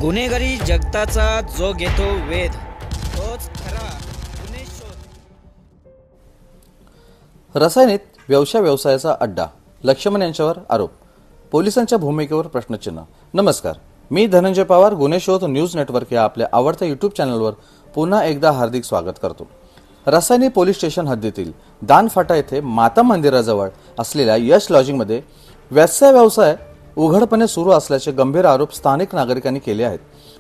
गुन्हेगारी जगताचा जो घेतो वेध तोच खरा गुन्हे शोध। रसायनिक व्यवसायाचा अड्डा, लक्ष्मण यांच्यावर आरोप, पोलिसांच्या भूमिकेवर प्रश्नचिन्ह। नमस्कार, मी धनंजय पवार गुन्हे शोध न्यूज नेटवर्क या आपल्या आवडत्या यूट्यूब चॅनलवर पुन्हा एकदा हार्दिक स्वागत करतो। रसायनी पोलीस स्टेशन हद्दीतील दानफाटा येथे माता मंदिराजवळ असलेल्या यश लॉजिंगमध्ये व्यवसाय उघडपणे सुरू असल्याचे गंभीर आरोप स्थानिक नागरिकांनी केले आहेत।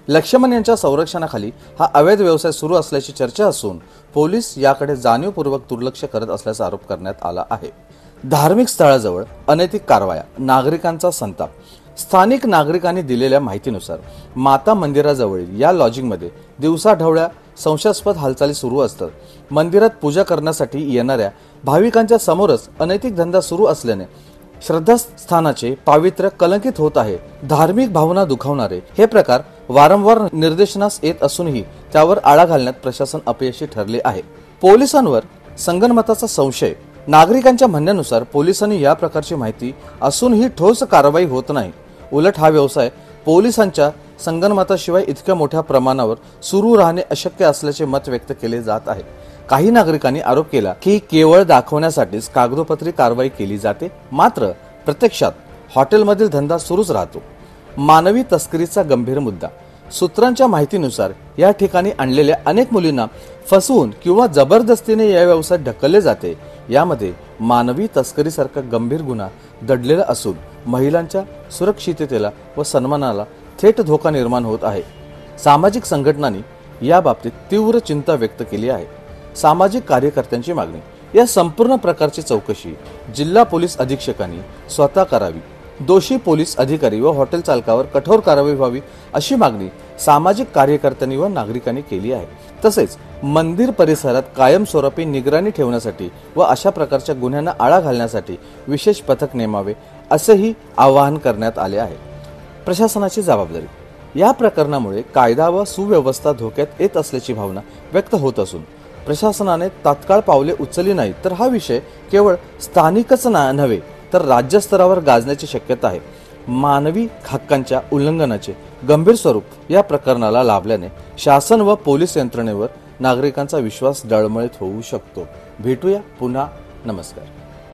लक्ष्मण यांच्या संरक्षणाखाली हा अवैध व्यवसाय सुरू असल्याची चर्चा असून पोलीस याकडे जाणीवपूर्वक दुर्लक्ष करत असल्याचा आरोप करण्यात आला आहे। धार्मिक स्थळाजवळ अनैतिक कारवाया, नागरिकांचा संताप। स्थानिक नागरिकांनी दिलेल्या माहितीनुसार माता मंदिराजवळील या लॉजिंगमध्ये दिवसाढवळ्या संशयास्पद हालचाली सुरू असतात। मंदिरात पूजा करण्यासाठी येणाऱ्या भाविकांच्या समोरच अनैतिक धंदा सुरू असल्याने श्रद्धास्थानाचे पावित्र्य कलंकित होत आहे। धार्मिक भावना दुखावणारे हे प्रकार वारंवार निर्देशनास येत असूनही त्यावर आळा घालण्यात प्रशासन अपयशी ठरले आहे। पोलिसांवर संगनमताचा संशय। नागरिकांच्या म्हणण्यानुसार पोलिसांनी या प्रकारची माहिती असूनही ठोस कारवाई होत नाही। उलट हा व्यवसाय पोलिसांच्या संगनमताशिवाय इतक्या मोठ्या प्रमाणावर सुरू राहणे अशक्य असल्याचे मत व्यक्त केले जात आहे। काही नागरिकांनी आरोप केला की केवळ दाखवण्यासाठीच कागदोपत्री कारवाई केली जाते, मात्र प्रत्यक्षात हॉटेलमधील धंदा सुरूच राहतो। मानवी तस्करीचा गंभीर मुद्दा। सूत्रांच्या माहितीनुसार या ठिकाणी आणलेल्या अनेक मुलींना फसवून किंवा जबरदस्तीने या व्यवसायात ढकलले जाते। यामध्ये मानवी तस्करीसारखा गंभीर गुन्हा दडलेला असून महिलांच्या सुरक्षिततेला व सन्मानाला थेट धोका निर्माण होत आहे। सामाजिक संघटनांनी या बाबतीत तीव्र चिंता व्यक्त केली आहे। सामाजिक कार्यकर्त्यांची मागणी, या संपूर्ण प्रकारची चौकशी जिल्हा पोलीस अधीक्षकांनी स्वतः करावी। दोषी पोलीस अधिकारी व हॉटेल चालकावर कठोर कारवाई व्हावी अशी मागणी सामाजिक कार्यकर्त्यांनी व नागरिकांनी केली आहे। तसेच मंदिर परिसरात कायमस्वरूपी निगराणी ठेवण्यासाठी व अशा प्रकारच्या गुन्ह्यांना आळा घालण्यासाठी विशेष पथक नेमावे असेही आवाहन करण्यात आले आहे। प्रशासनाची जबाबदारी। या प्रकरणामुळे कायदा व सुव्यवस्था धोक्यात येत असल्याची भावना व्यक्त होत असून प्रशासनाने तात्काळ पावले उचलली नाही तर हा विषय केवळ स्थानिकच नव्हे तर राज्यस्तरावर गाजण्याची शक्यता आहे। मानवी हक्कांच्या उल्लंघनाचे गंभीर स्वरूप या प्रकरणाला लाभल्याने शासन व पोलीस यंत्रणेवर नागरिकांचा विश्वास डळमळीत होऊ शकतो। भेटूया पुन्हा। नमस्कार।